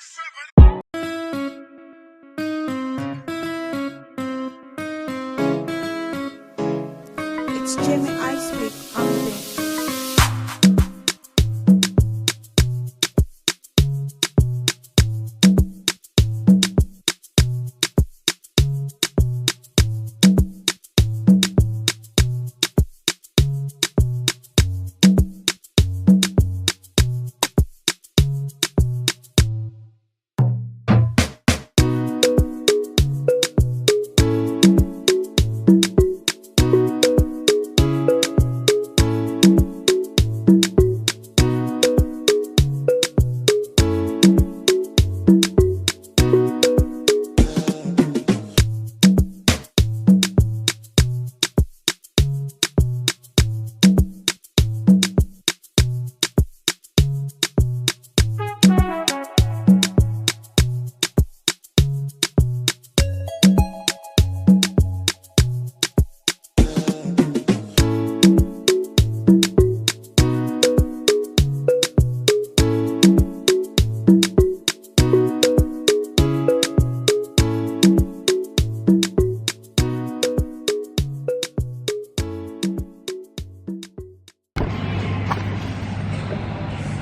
It's Jimmy I speak on the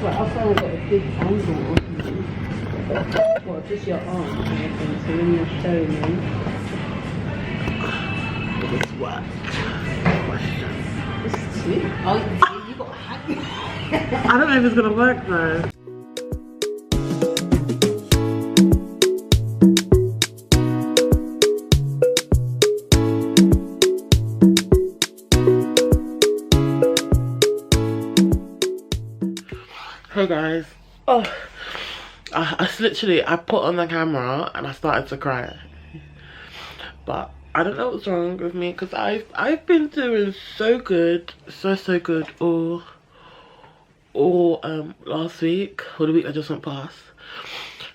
Well, I've got a big angle. Well, just your arm and everything, so when you're showing me. It's what? This is sweet. Oh, you got a hat. I don't know if it's gonna work though. Hey guys. Oh, I put on the camera and I started to cry. But I don't know what's wrong with me because I've been doing so good, so good all last week or the week that just went past.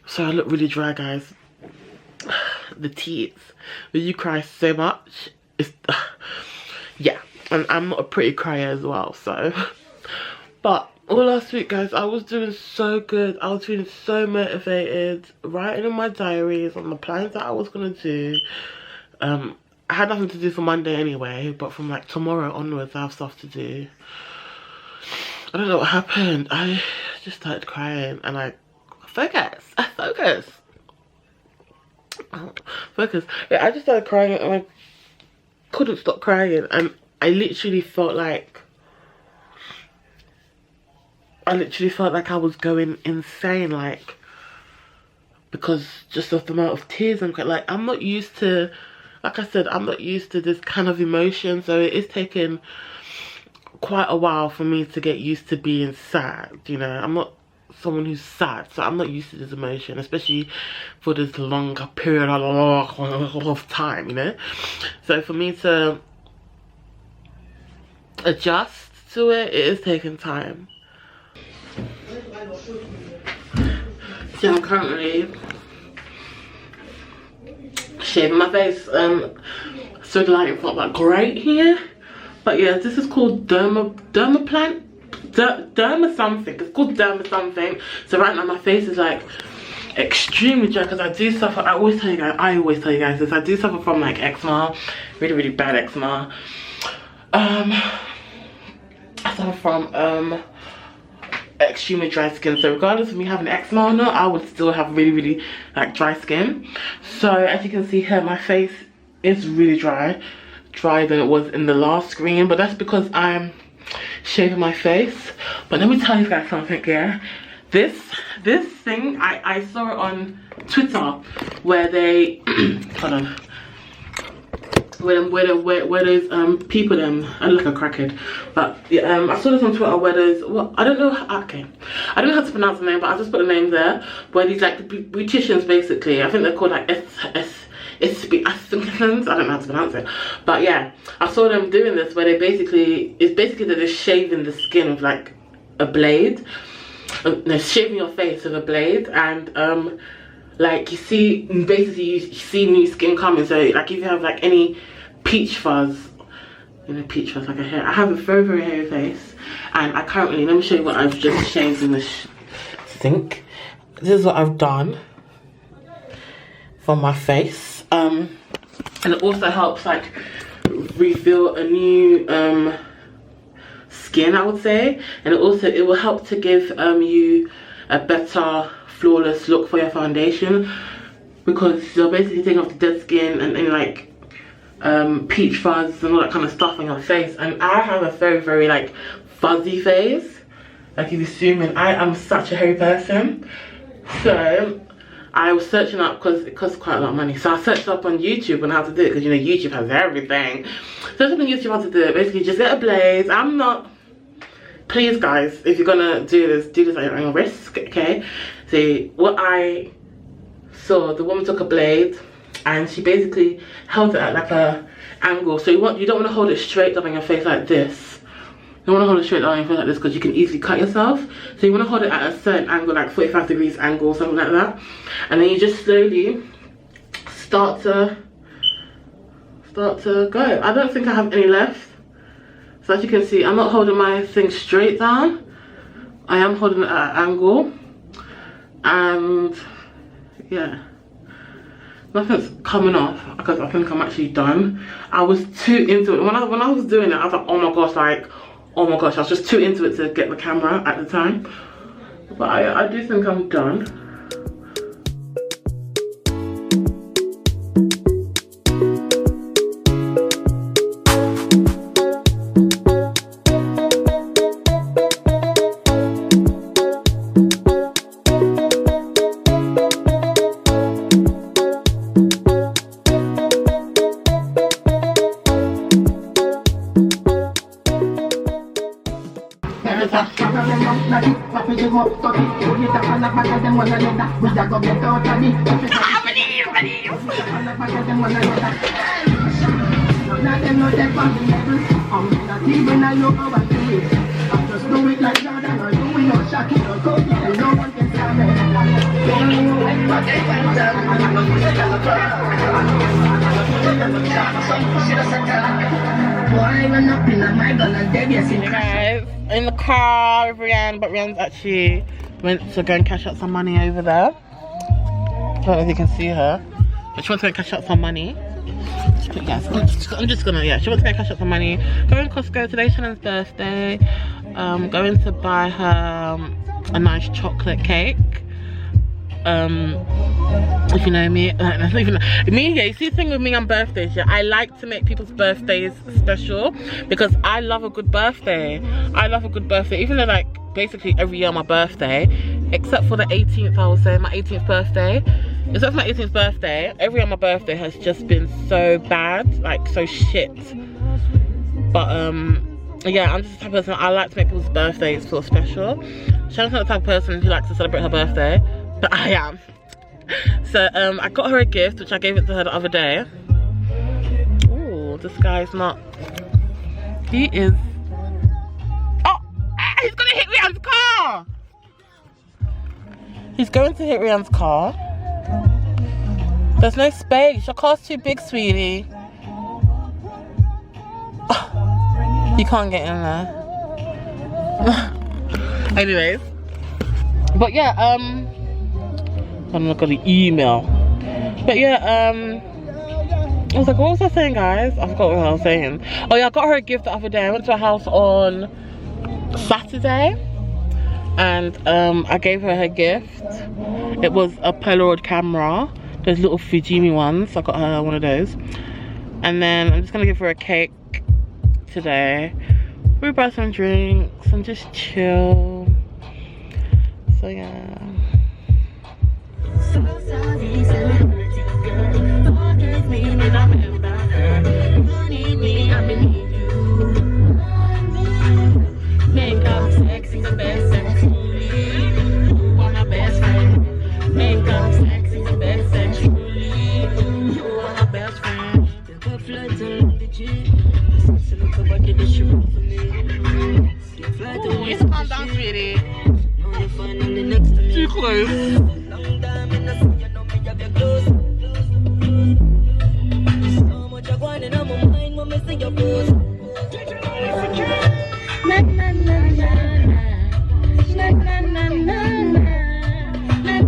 So I look really dry, guys. The tears. When you cry so much, it's yeah. And I'm not a pretty crier as well, so. But all last week, guys, I was doing so good. I was feeling so motivated, writing in my diaries on the plans that I was gonna do. I had nothing to do for Monday anyway, but from like tomorrow onwards I have stuff to do. I don't know what happened. I just started crying and I focus. Yeah, I just started crying and I couldn't stop crying, and I literally felt like I was going insane, like, because just of the amount of tears and like I'm not used to, like I said, I'm not used to this kind of emotion, so it is taking quite a while for me to get used to being sad, you know. I'm not someone who's sad, so I'm not used to this emotion, especially for this long period of time, you know. So for me to adjust to it, it is taking time. So I'm currently shaving my face. So the lighting's not that great here, but yeah, this is called derma something. It's called derma something. So right now my face is like extremely dry because I do suffer. I always tell you guys this. I do suffer from like eczema, really bad eczema. I suffer from extremely dry skin, so regardless of me having eczema or not, I would still have really like dry skin. So as you can see here, my face is really drier than it was in the last screen, but that's because I'm shaving my face. But let me tell you guys something, yeah. This thing, I saw it on Twitter where they hold on, where those people them, I look like a crackhead, but yeah, I saw this on Twitter where there's, well, I don't know how to pronounce the name, but I'll just put the name there, where these like beauticians, basically, I think they're called like estheticians, I don't know how to pronounce it, but yeah, I saw them doing this where they're just shaving the skin with like a blade. They're shaving your face with a blade, and like you see, basically you see new skin coming. So like if you have like any peach fuzz, you know, peach fuzz like a hair, I have a very hairy face, and I currently, let me show you what I've just shaved in the sink. this is what I've done for my face. And it also helps like reveal a new skin, I would say. And it will help to give you a better flawless look for your foundation, because you're basically taking off the dead skin and like peach fuzz and all that kind of stuff on your face. And I have a very, very like fuzzy face. Like if you zoom in, I am such a hairy person. So I was searching up, because it costs quite a lot of money, so I searched up on YouTube on how to do it, because you know YouTube has everything. Search up on YouTube how to do it. Basically just get a blaze. I'm not, please guys, if you're gonna do this at your own risk, okay? See, what I saw, the woman took a blade and she basically held it at like a angle. So you don't want to hold it straight up on your face like this. You don't want to hold it straight on your face like this, because you can easily cut yourself. So you want to hold it at a certain angle, like 45 degrees angle, something like that. And then you just slowly start to go. I don't think I have any left. So as you can see, I'm not holding my thing straight down. I am holding it at an angle. And yeah, nothing's coming off, because I think I'm actually done. I was too into it. When I was doing it, I was like, oh my gosh, I was just too into it to get the camera at the time. But I do think I'm done. Guys, in the car with Rianne, but Rianne's actually went to go and cash out some money over there. I don't know if you can see her, but she wants to go and cash out some money. Yes, I'm just gonna, yeah, she wants to go and cash out some money. Going to Costco, today's Shannon's birthday. Going to buy her a nice chocolate cake. If you know me, you see the thing with me on birthdays, yeah, I like to make people's birthdays special, because I love a good birthday. I love a good birthday, even though like basically every year on my birthday, except for the 18th, I would say my 18th birthday. Except for my 18th birthday, every year on my birthday has just been so bad, like so shit. But yeah, I'm just the type of person, I like to make people's birthdays feel special. Shannon's not the type of person who likes to celebrate her birthday, but I am. So I got her a gift, which I gave it to her the other day. Oh, this guy's not, he is, oh, he's gonna hit Rianne's car. He's going to hit Rianne's car. There's no space, your car's too big, sweetie. Oh, you can't get in there. Anyways, but yeah, I'm not gonna email. But yeah, I was like, what was I saying, guys? I forgot what I was saying. Oh yeah, I got her a gift the other day. I went to her house on Saturday, and I gave her gift. It was a Polaroid camera, those little Fujimi ones. I got her one of those. And then I'm just gonna give her a cake today. We buy some drinks and just chill. So yeah. Make up sexy, the best sexually. You are my best friend. Make up sexy, the best sexually. You are my best friend. Please calm down, sweetie. Too close. Na na na na na na na na na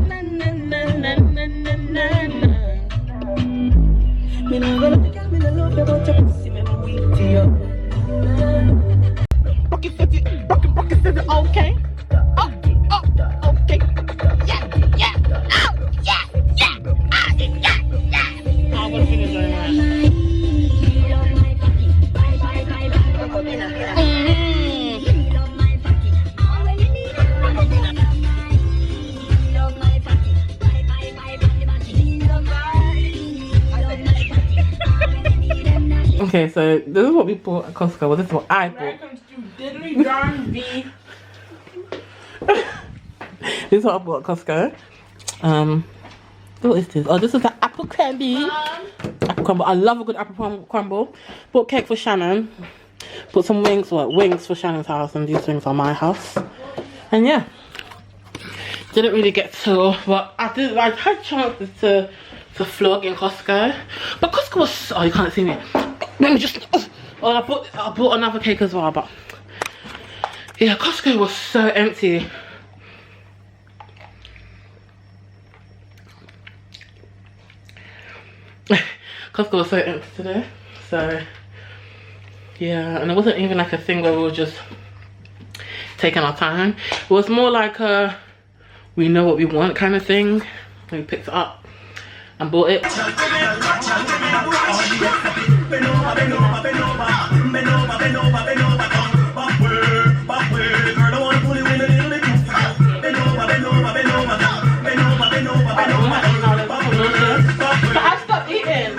na. me no gonna girl, me no love you, but your pussy make me weak to you. Rocky says it, Rocky says it, okay. Okay, oh, okay. Yeah, yeah, oh, yeah, yeah, ah, yeah, yeah. I'm gonna finish right now. Okay, so this is what we bought at Costco. Well, this is what I bought. Welcome to Diddly Darn V. This is what I bought at Costco. What is this? Oh, this is the apple crumble. Apple crumble. I love a good apple crumble. Bought cake for Shannon. Put some wings, wings for Shannon's house, and these wings are my house. And yeah, didn't really get to, but I had chances to vlog in Costco, but Costco was, oh, you can't see me. Let me just, oh, I bought another cake as well, but yeah, Costco was so empty. Costco was so empty today, so yeah, and it wasn't even like a thing where we were just taking our time. It was more like a we know what we want kind of thing. We picked it up and bought it. I stopped eating.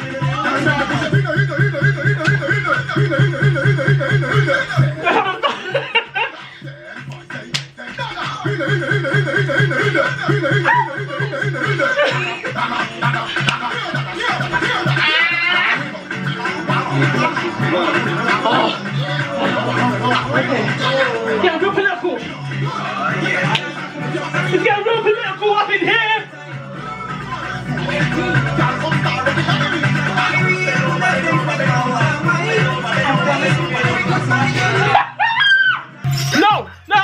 It's getting real political. It's getting real political up in here. No, no.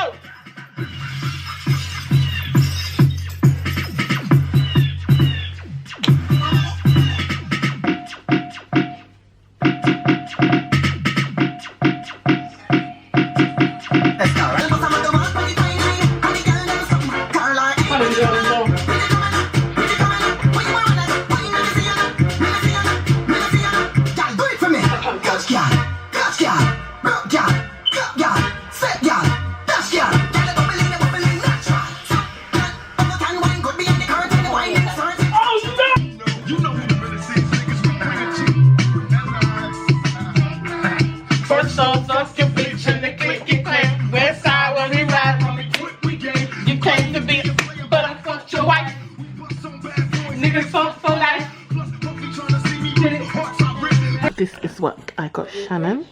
This is what I got Shannon,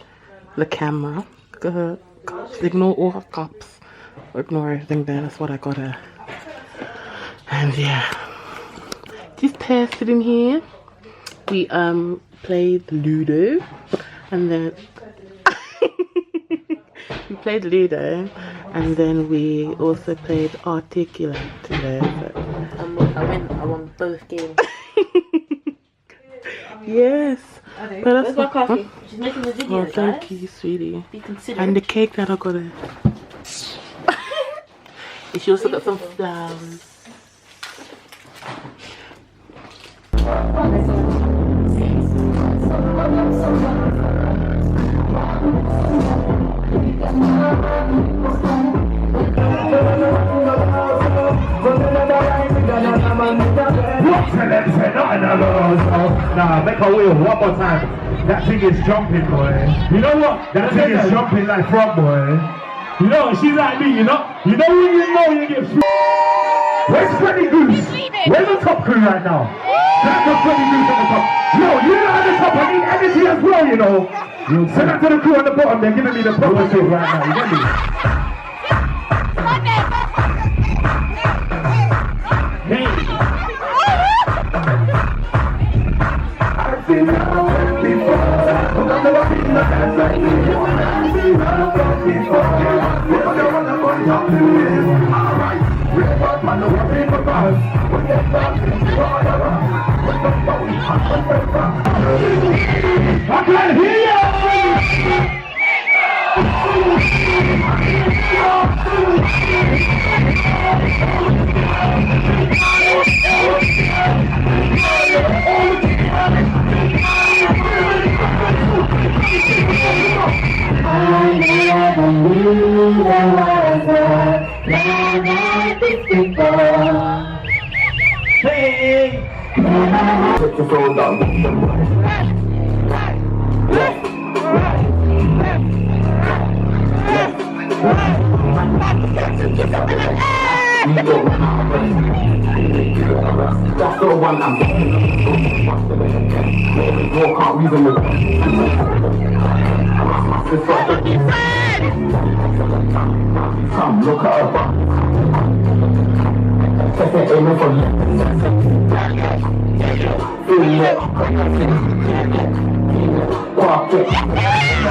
the camera. Ignore all her cups, ignore everything there. That's what I got her. And yeah, this pair sitting here. We played Ludo, and then we played Ludo, and then we also played Articulate today. So. I won both games. Yes. Okay. Where's my coffee? She's making the video, guys. Thank you, sweetie. Be considerate. And the cake that I got her. She also got some flowers. Nah, make a wheel one more time. That thing is jumping, boy. You know what? That thing is jumping like frog, boy. You know, she's like me, you know? You know when you get free. Where's Freddy Goose? Where's the top crew right now? That's the Freddy Goose at the top. Yo, you know at the top, I need energy as well, you know? Send that to the crew on the bottom, they're giving me the proper shit right now, you get me? Hey! I've seen her before, but I've never seen her dance like this. I've seen her before, but I don't wanna go talk to him. Alright, we're about to know what people pass. When they're talking to all of us, when the phone has to I can't hear you! I never knew there was a love like this before. Hey! Put your soul down. That's the one I'm walk out reason with come look at her aiming for you feel it walk it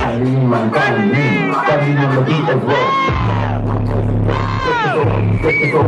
man got me on the beat as well. Get it go.